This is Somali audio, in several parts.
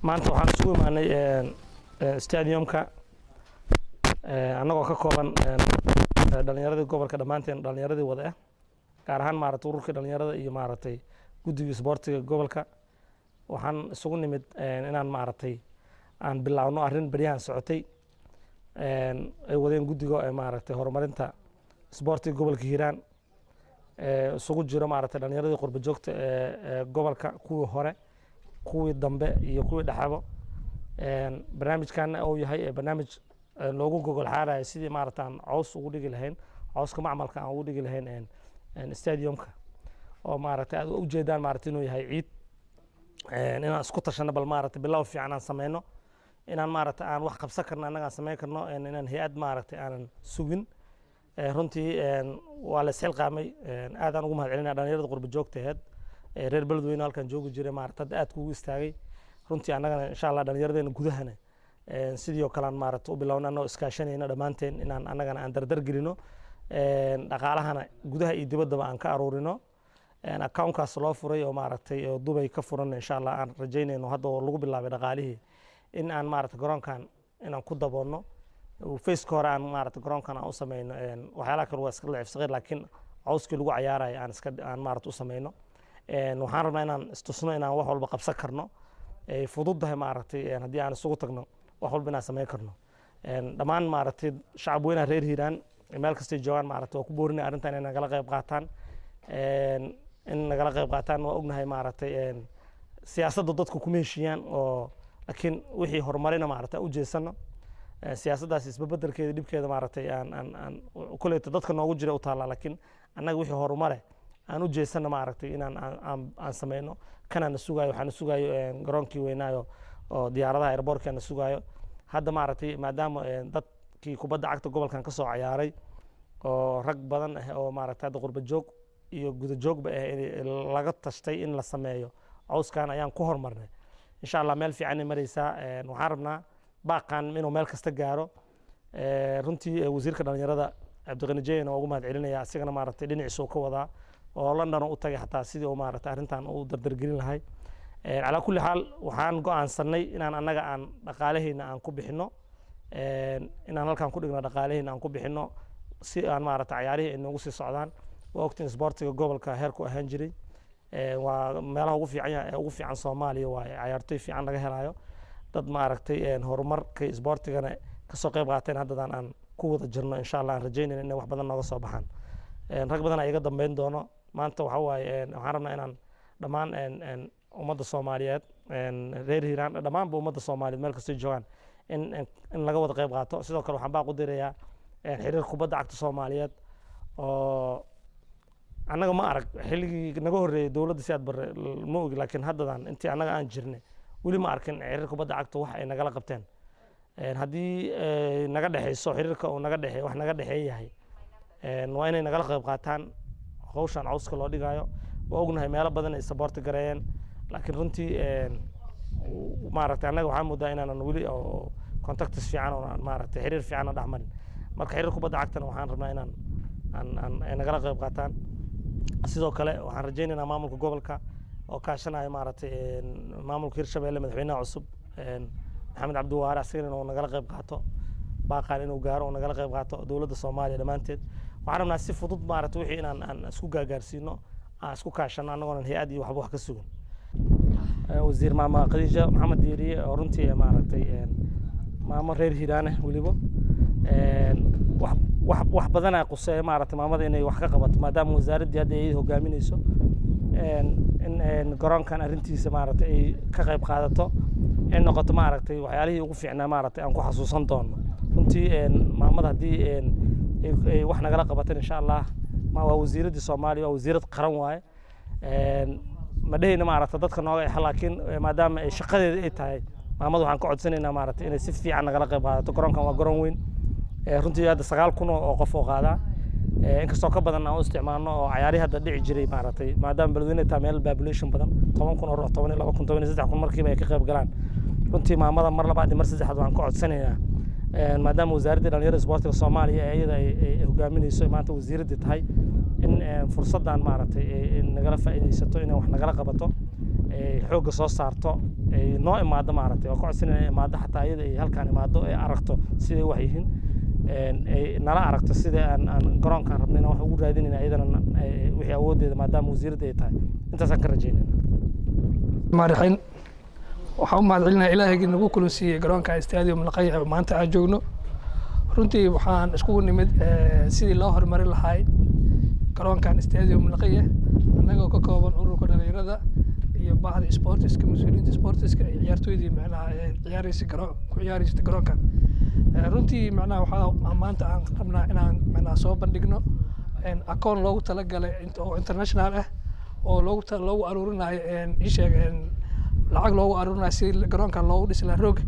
maanta waxaan isugu imaanay stadiumka annagoo ka kooban dhalinyaradii gobolka dhammaanteen dhalinyaradii wada ah gaar ahaan maaragtay ururkii dhalinyarada iyo maaragtay guddiga isboortiga gobolka waxaan isugu nimid inaan maaragtay aan bilaawno arrin baryahan socotay ay wadeen guddiga maaragtay horumarinta isboortiga gobolka Hiiraan isugu jiro maaragtay dhalinyaradii qurba joogta gobolka kuwii hore kuwii dambe iyo kuwii dhaxabo barnaamijkan oo yahay barnaamij loogu gogol xaarayo sidii maaragtay aan caws ugu dhigi lahayn cawska macmalka aan ugu dhigi lahayn stadiumka oo maaragtay aad u jeedaan maaragtay inuu yahay ciid inaan isku tashano bal maaragtay bilow fiican aan sameeyno inaan maaragtay aan wax qabsan karno annaga aan sameyn karno inaan hay'ad maaragtay aanan sugin runtii waa la isxilqaamay aad aan ugu mahadcelinaa dhalinyarada qurba joogta ahayd reer beledweyne halkan joogi jiray maaragtay aad kugu istaagay runtii annagana insha Allah dhalinyaradeenna gudahana sidoo kale aan maaragtay u bilownaa anoo iskaashanayna dhammaanteen inaan annagana aan dardar gelino dhaqaalahana gudaha iyo dibaddaba aan ka aruurino accountkaas loo furay oo maaragtay Dubai ka furan insha Allah aan rajaynayno hadda oo lagu bilaabay dhaqaalihii in aan maaragtay garoonkan inaan ku daboolno face hore aan maaragtay garoonkan aan u sameeyno waxyaalaha kale waa iska lacag saqiir laakiin cawskii lagu ciyaarayo aan maaragtay u sameeyno waxaan rabnaa inaan istusno inaan wax walba qabsan karno fududahay maaragtay haddii aan isugu tagno wax walba inaan sameyn karno dhammaan maaragtay shacab weynaha reer Hiiraan meel kastay joogaan maaragtay waa ku boorinay arrintan inay nagala qayb qaataan in nagala qayb qaataan waa ognahay maaragtay siyaasadda dadku kuma heshiiyaan oo laakiin wixii horumarina maaragtay u jeesano siyaasaddaas isbeddelkeeda dhibkeeda maaragtay aan kuleeto dadka noogu jira u taala laakiin annaga wixii horumare aan u jeesano maaragtay inaan aan sameeyno kana sugayo waxaan sugayo garoonkii weynaayo oo diyaaradaha airportka aan sugayo hadda maaragtay maadaama dadkii kubadda cagta gobolkan ka soo ciyaaray oo rag badan ah oo maaragtay hadda qurba joog iyo guda joogba laga tashtay in la sameeyo cawskan ayaan ku hormarnay insha Allah meel fiican ay maraysaa waxaan rabnaa baaqan inuu meel kasta gaaro runtii wasiirka dhalinyarada Cabdiqani Jeeyna ugu mahadcelinaya asigana maaragtay dhinaciisa ka wadaa oo London u tagay xataa sidii uu maaragtay arrintan u dardargelin lahay ala kulli xaal waxaan go'aansanay inaan annaga aan dhaqaalaheena aan ku bixino inaan halkan ku dhigno dhaqaalaheena aan ku bixino si aan maaragtay ciyaarihii inoogu sii socdaan waqtiga isboortiga gobolka heerku ahaan jiray waa meelaha ugu fiican Soomaaliya waa ciyaartoy fiican laga helayo dad maaragtay horumarka isboortigana ka soo qayb qaateen haddaan aan ku wada jirno insha Allah aan rajaynayno in wax badan nooga soo baxaan rag badan ay iga dambeyn doono maanta waxa waaye waxaan rabnaa inaan dhammaan ummadda Soomaaliyeed reer Hiiraan dhammaanba ummadda Soomaaliyeed meel kasta joogaan in laga wada qayb qaato sidoo kale waxaan baa ku dirayaa xiriir kubadda cagta Soomaaliyeed oo annaga ma arag xilligii naga horeeyay dawladda si aad bare ma ogi laakiin haddaan intii annaga aan jirnay weli ma arkin xiriir kubadda cagta wax ay nagala qabteen haddii naga dhaxayso xiriirka uu naga dhaxay wax naga dhaxeeyahay waa inay nagala qayb qaataan hawshan cawska loo dhigayo waa ognahay meelo badan ay support gareeyeen laakiin runtii maaragtay annaga waxaan moodaa inaan weli oo contacts fiican oo maaragtay xiriir fiican oo dhaxmarin marka xiriir kubadda cagtana waxaan rabnaa inaan aan nagala qayb qaataan sidoo kale waxaan rajaynaynaa maamulka gobolka oo kaashanayo maaragtay maamulka Hirshabeelle madaxweynaha cusub Maxamed Cabdi Waare asagana inuu nagala qayb qaato baaqan inuu gaaro oo nagala qayb qaato dawladda Soomaaliya dhamaanteed waxaan rabnaa si fudud maaragtay wixii aan isku gaarsiino aan isku kaashano anagoo hay'ad iyo waxba wax ka sugan wasiir maama Khadija Maxamed Diiriye oo runtii maaragtay maamo reer Hiiraan ah waliba wax badan ay qusay maaragtay maamada inay wax ka qabato maadaama wasaaradii hadda ay hogaaminayso in garoonkan arrintiisa maaragtay ay ka qayb qaadato in noqoto maaragtay waxyaalihii ugu fiicnaa maaragtay aan ku xasuusan doono runtii maamada haddii ay wax nagala qabateen insha Allah ma waa wasiiradii Soomaaliya waa wasiirad qaran waaye ma dhehayna maaragtay dadka nooga laakiin maadaama ay shaqadeeda ay tahay maamada waxaan ka codsanaynaa maaragtay inay si fiican nagala qayb qaadato garoonkan waa garoon weyn runtii hadda 9,000 oo qof oo qaada inkastoo ka badan aan u isticmaalno oo ciyaari hadda dhici jiray maaragtay maadaama beledweyne taa meel population badan 10,000 oo ruux 12,000 13,000 markiiba ay ka qayb galaan runtii maamada mar labaad mar saddexaad waxaan ka codsanaynaa maadaama wasaaradda dhalinyarada isboortiga Soomaaliya iyada ay hogaaminayso maanta wasiiradda tahay in fursadan maaragtay nagala faa'iideysato in wax nagala qabato xoogga soo saarto noo imaado maaragtay oo kocodsan inay imaado xataa iyada ay halkaan imaado ay aragto siday wax yihiin ay nala aragto sida aan garoonkaan rabnayna wax ugu raadinayna iyadana wixii awooddeeda maadaama wasiiradda ay tahay intaasaan ka rajaynayna maarixin waxaan u mahadcelinayaa ilaahaygi nagu kulansiiyey garoonka stadium Laqaya maanta aan joogno runtii waxaan iskugu nimid sidii loo horumarin lahaa garoonkan stadium Laqaya annagoo ka kooban ururka dhalinyarada iyo bahda sportiska mas'uuliyiinta sportiska iyo ciyaartooydii macnaha ku ciyaaraysa garoonkan runtii macnaha waxaa maanta aan rabnaa inaan macnaha soo bandhigno akoon loogu talagalay oo international ah oo loogu aruurinayo lacag loogu aruurinayo si garoonkan loogu dhisi lahaa roog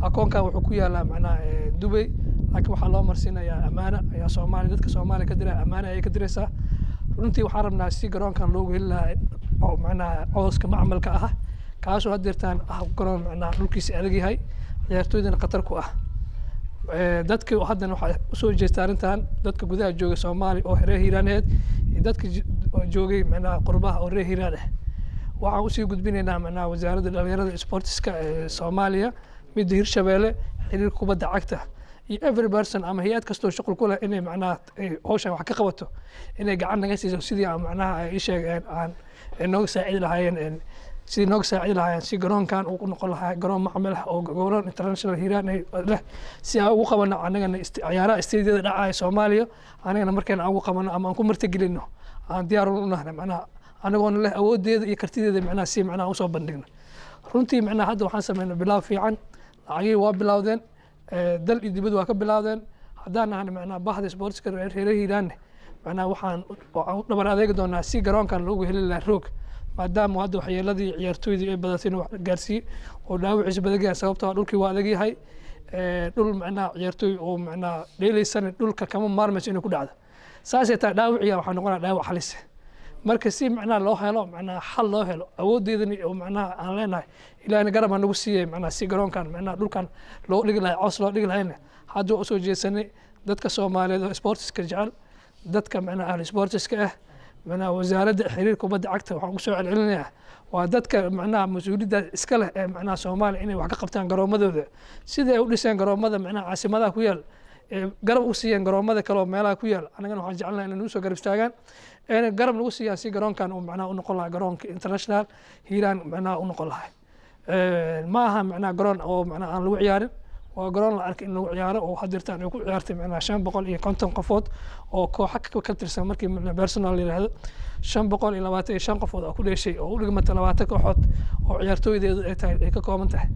akoonkan wuxuu ku yaalaa macnaha Dubai laakiin waxaa loo marsiinayaa amaana ayaa Soomaali dadka Soomaali ka diray amaana ay ka diraysaa runtii waxaan rabnaa si garoonkan loogu heli lahaa oo macnaha cooska macmalka ah kaasoo haddeertaan garoon macnaha dhulkiisa adag yahay ciyaartooydana khatar ku ah dadka haddana waxaa usoo jeesta arrintan dadka gudaha jooga Soomaali oo reer Hiiraaneed iyo dadka joogay macnaha qurbaha oo reer Hiiraan ah waxaan usii gudbinaynaa macnaha wasaaradda dhalinyarada sportiska ee Soomaaliya midda Hirshabeelle xiriirka kubadda cagta iyo every person ama hay'ad kastoo shaqo ku leh inay macnaha hawshan wax ka qabato inay gacan naga siiso sidii aan macnaha ay sheegeen aan nooga saacidi lahaayeen sidii nooga saacidi lahaayeen si garoonkan uu noqon lahaa garoon macmal ah oo garoon international Hiiraan leh si aan ugu qabano annagana ciyaaraha isteediyada dhacaya Soomaaliya annagana markaan ugu qabano ama aan ku martigelino aan diyaar u nahay macnaha anagoona leh awooddeeda iyo kartideeda macnaha si macnaha u soo bandhigno runtii macnaha hadda waxaan sameynay bilaw fiican lacagii waa bilowdeen dal iyo dibadda waa ka bilowdeen haddaan nahay macnaha bahda sportska reer Hiiraan macnaha waxaan dhabar adeegi doonaa si garoonkan loogu heli lahaa roog maadaama hadda waxyeeladii ciyaartooydii ay badatay inuu gaarsiiyo oo dhaawaciisa badan yahay sababtoo ah dhulkii waa adag yahay dhul macnaha ciyaartooy oo macnaha dheelaysan dhulka kama maarmayso inuu ku dhacdo saasay tahay dhaawaciya waxaa noqonaya dhaawac halis marka si macnaha loo helo macnaha xal loo helo awooddeedani oo macnaha aan leenahay ilaahna garab aan nagu siiyey macnaha si garoonkan macnaha dhulkan loo dhigi lahay coos loo dhigi lahayna hadda u soo jeesanay dadka Soomaaliyeed oo sportiska jecel dadka macnaha ahli sportiska ah macnaha wasaaradda xiriirka kubadda cagta waxaan ku soo celcelinayaa waa dadka macnaha mas'uuliyadda iska leh ee macnaha Soomaaliya inay wax ka qabtaan garoomadooda sidii ay u dhiseen garoomada macnaha caasimadaha ku yaal garab u siiyeen garoomada kale oo meelaha ku yaal anagana waxaan jecelnahay inay soo garab istaagaan garab lagu siiyaan si garoonkan uu macnaha u noqon lahaa garoonka international Hiiraan macnaha u noqon lahaa ma aha macnaha garoon oo macnaha aan lagu ciyaarin waa garoon la arkay in lagu ciyaaro oo haddeertaan ay ku ciyaartay macnaha 550 qofood oo kooxo ka tirsan markii personal yiraahdo 525 qofood oo ku dheeshay oo u dhigmata 20 kooxood oo ciyaartooydeedu ay tahay ay ka kooban tahay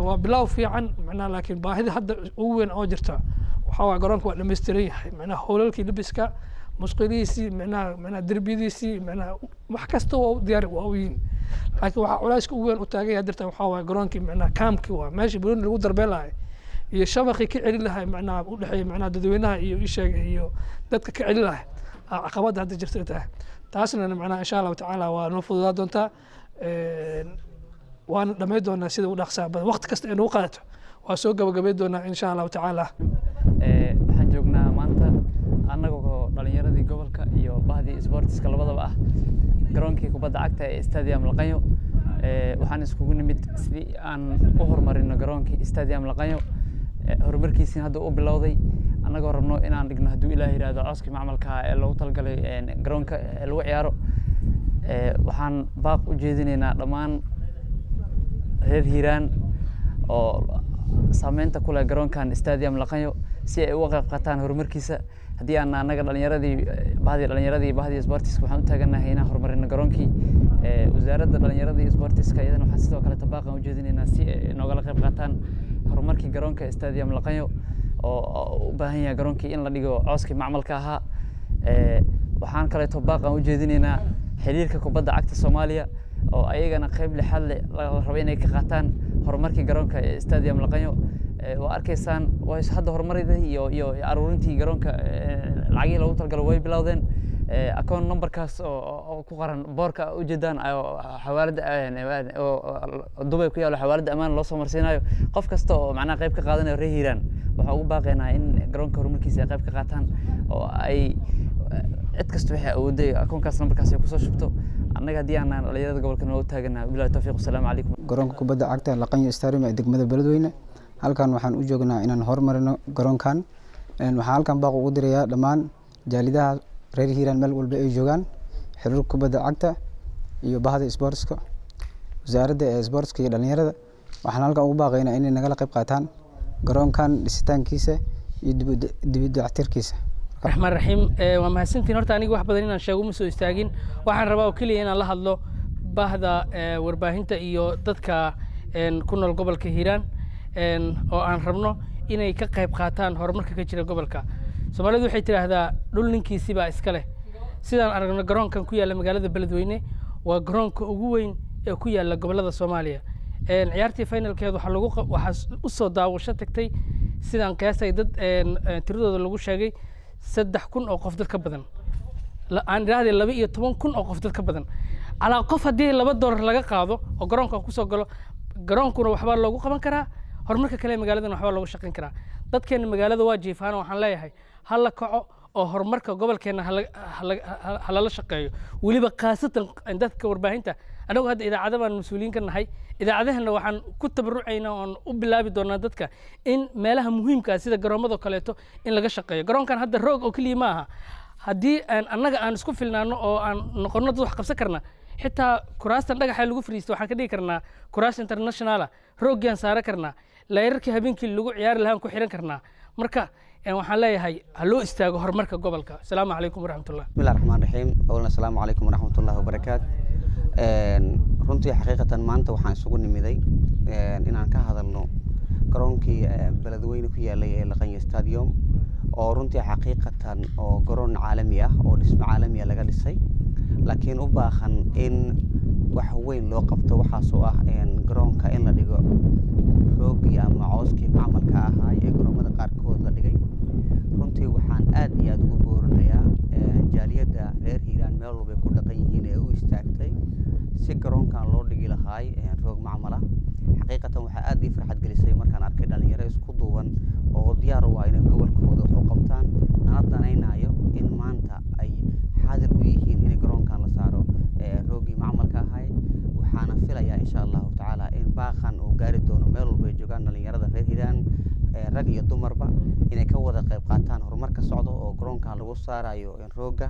waa bilow fiican macnaha laakiin baahida hadda ugu weyn oo jirta waxa waa garoonka waa dhameystiran yahay macnaha hoolalkii libiska musqilihiisii macnaha derbiyadiisii macnaha wax kasta oo diyaar u yihiin laakiin waxa culayska ugu weyn u taagan yahay dartan waxa waa garoonkii macnaha kaamkii waa meeshii burundi lagu darbeen lahay iyo shabaqii ka celin lahay macnaha u dhexeeya macnaha dadweynaha iyo isheega iyo dadka ka celin lahay caqabadda hadda jirta tahay taasna macnaha insha Allah tacaala waa noo fududaa doontaa waan dhamay doonaa sida u dhaqsaa badan waqti kasta inuu qaadato waa soo gabagabay doonaa insha Allah tacaala waxaan joognaa maanta annagoo dhalinyaradii gobolka iyo bahdii sportiska labadaba ah garoonkii kubadda cagta ee stadium Laqayo waxaan iskugu nimid sidii aan u horumarino garoonkii stadium Laqayo horumarkiisina hadda u bilowday annagoo rabno inaan dhigno hadduu Ilaahay yiraahdo cooskii macmalka ee loogu talgalay garoonka lagu ciyaaro waxaan baaq u jeedinaynaa dhammaan reer Hiiraan oo saameynta ku leh garoonkan stadium Laqayo si ay uga qayb qaataan horumarkiisa haddii aan anaga dhalinyaradii bahdii sportiska waxaan u taaganahay inaan horumarino garoonkii wasaaradda dhalinyaradii iyo sportiska iyadana waxaan sidoo kale tabaaqan u jeedinaynaa si ay noogala qayb qaataan horumarkii garoonka stadium Laqayo oo u baahan yahay garoonkii in la dhigo cooskii macmalka ahaa waxaan kale tabaaqan u jeedinaynaa xiriirka kubadda cagta Soomaaliya oo ayagana qayb lixaad leh la rabo inay ka qaataan horumarkii garoonka stadium Laqayo waa arkaysaan way hadda horumaridii iyo aruurintii garoonka lacagii loogu talgalay way bilowdeen account numberkaas oo ku qoran boorka u jeedaan xawaalada Dubai ku yaalo xawaalada amaan loo soo marsiinayo qof kasta oo macnaha qayb ka qaadanayo reer Hiiraan waxa ugu baaqaynaa in garoonka horumarkiisa ay qayb ka qaataan oo ay cid kasta waxay awooday accountkaas numberkaas ay ku soo shubto annaga haddii aan dhalinyarada gobolka noo taagana billahi tawfiiq wasalaamu calaykum. garoonka kubadda cagta Laqanyo Stadium ee degmada Beledweyne halkan waxaan u joognaa inaan horumarino garoonkan waxaan halkan baaq ugu dirayaa dhammaan jaalidaha reer Hiiraan meel walba ay joogaan xiriirka kubadda cagta iyo bahda sportska wasaaradda sportska iyo dhalinyarada waxaan halkan ugu baaqaynaa inay nagala qayb qaataan garoonkan dhisitaankiisa iyo dib u dayactirkiisa. Raxmaan Raxiim waa mahadsantiin horta aniga wax badan inaan sheego ma soo istaagin waxaan rabaa oo kaliya inaan la hadlo bahda warbaahinta iyo dadka ku nool gobolka Hiiraan oo aan rabno inay ka qayb qaataan horumarka ka jira gobolka. Soomaalidu waxay tiraahdaa dhul ninkiisa baa iska leh sidaan aragno garoonkan ku yaala magaalada Beledweyne waa garoonka ugu weyn ee ku yaala gobolada Soomaaliya ciyaartii finalkeed waxa u soo daawasho tagtay sidaan qiyaasay dad tiradooda lagu sheegay 3,000 oo qof dad ka badan aan raadin 12,000 oo qof dad ka badan ala qof hadii $2 laga qaado oo garoonka ku soo galo garoonkuna waxba loogu qaban karaa horumarka kale magaalada waxba loogu shaqeyn karaa dadkeena magaalada waa jiifaan waxaan leeyahay hal la kaco oo horumarka gobolkeena hal la shaqeeyo waliba qaasatan dadka warbaahinta anagu hadda idaacada baan mas'uuliin ka nahay idaacadahana waxaan ku tabarucaynaa oo u bilaabi doonaa dadka in meelaha muhiimka ah sida garoomada kaleeto in laga shaqeeyo garoonkan hadda roog oo kaliya ma aha haddii annaga aan isku filnaano oo aan noqono dad wax qabsan karna xitaa kuraastan dhagaxa lagu fariisto waxaan ka dhigi karnaa kuraas international roogyan saara karnaa layrarkii habeenkii lagu ciyaari lahaan ku xiran karnaa marka waxaan leeyahay ha loo istaago horumarka gobolka. Assalaamu calaykum waraxmatullah. Bismillahir rahmaanir rahiim. Awlan assalaamu calaykum waraxmatullahi wabarakaatu. runtii xaqiiqatan maanta waxaan isugu nimiday inaan ka hadalno garoonkii Beledweyne ku yaalay ee Laqanyo Stadium oo runtii xaqiiqatan oo garoon caalami ah oo dhismo caalami ah laga dhisay laakiin u baahan in wax weyn loo qabto waxaas oo ah garoonka in la dhigo roogii ama cawskii macmalka ahaa ee garoomada qaarkood la dhigay runtii waxaan aad iyo aad ugu boorinayaa jaaliyadda reer Hiiraan meel walba ku dhaqan yihiin ee u istaagtay si garoonkan loo dhigi lahaay roog macmal ah xaqiiqatan waxa aad ii farxad gelisay markaan arkay dhalinyaro isku duuban oo diyaar u ah inay gobolkooda wax u qabtaan ana danaynayo in maanta ay xaadir u yihiin in garoonkan la saaro roogii macmalka ahay waxaana filayaa insha Allah taala in baaqan uu gaari doono meel walba ay joogaan dhalinyarada reer Hiiraan rag iyo dumarba inay ka wada qayb qaataan horumarka socdo oo garoonkan lagu saarayo rooga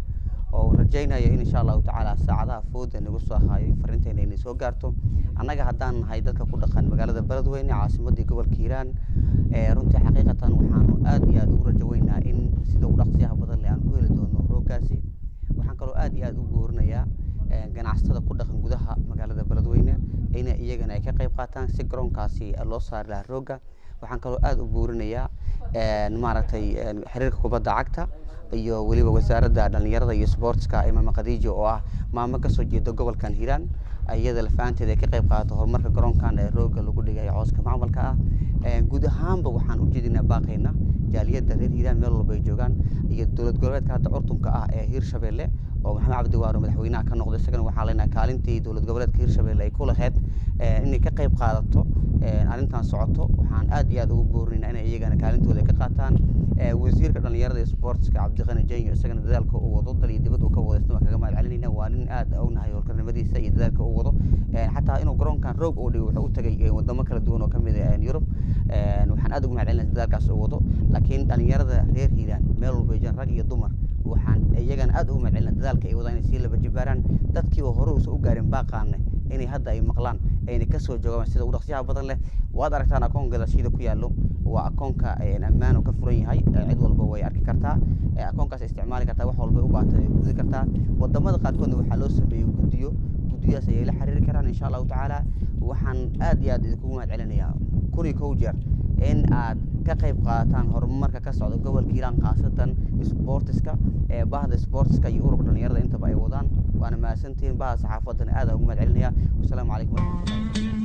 oo rajaynayo in insha Allah taala saacadaha fooda nagu soo haayo fariinteena inay soo gaarto annaga haddaan nahay dadka ku dhaqan magaalada Beledweyne caasimadda gobolka Hiiraan runtii xaqiiqatan waxaanu aad iyo aad ugu rajaynaynaa in sida ugu dhaqsiyaha badan leh aan ku heli doono roogaasi waxaan kaloo aad iyo aad u goorinayaa ganacsatada ku dhaqan gudaha magaalada Beledweyne in iyagana ay ka qayb qaataan si garoonkaasi loo saari lahaa rooga waxaan kaloo aad u boorinayaa maaragtay xiriirka kubadda cagta iyo waliba wasaaradda dhalinyarada iyo sportska Imaam Khadiija oo ah maamo ka soo jeeda gobolkan Hiiraan iyada lafaanteeda ka qayb qaadato horumarka garoonkan ee rooga lagu dhigay cawska macmalka ah guud ahaanba waxaan u jeedinaa baaqayna jaaliyadda reer Hiiraan meel walba ay joogaan iyo dowlad goboleedka hadda curtunka ah ee Hiirshabelle oo Maxamed Cabdi Waaro madaxweynaha ka noqday isagana waxaa leenahay kaalintii dowlad goboleedka Hiirshabelle ay ku lahayd inay ka qayb qaadato arrintan socoto waxaan aad iyo aad ugu boorinaynaa inay iyagana kaalintooda ka qaataan wasiirka dhalinyarada iyo sportska Cabdiqani Jenyo isagana dadaalka uu wado dal iyo dibadda uu ka wado isna kaga mahadcelinayna waa nin aad u nahay howlkarnimadiisa iyo dadaalka uu wado xataa inuu garoonkan roog uu dhigo wuxuu u tagay wadamo kala duwan oo kamid ah Yurub waxaan aad ugu mahadcelinayaa dadaalkaas uu wado laakiin dhalinyarada reer Hiiraan meel walba ay rag iyo dumar waxaan iyagana aad ugu mahadcelinaa dadaalka ay wadaan si laba jibaaraan dadkii oo hore u gaarin baaqaanne inay hadda ay maqlaan ayna ka soo joogaan sida ugu dhaqsiyaha badan leh waad aragtaan akoonka gadashida ku yaalo waa akoonka ammaan oo ka furan yahay cid walba way arki kartaa akoonkaas isticmaali kartaa wax walba u baahatay ku gudi kartaa wadamada qaarkoodna waxaa loo sameeyay guddiyaas ay la xiriiri karaan insha Allah taala waxaan aad iyo aad idinku mahadcelinayaa kuri jeer in aad ka qayb qaataan horumarka ka socda gobolka Hiiraan qaasatan sportska bahda sportska iyo ururka dhalinyarada intaba ay wadaan waana mahadsantiin bahda saxaafadana aad ugu mahadcelinayaa. Wassalaamu calaykum warahmatullahi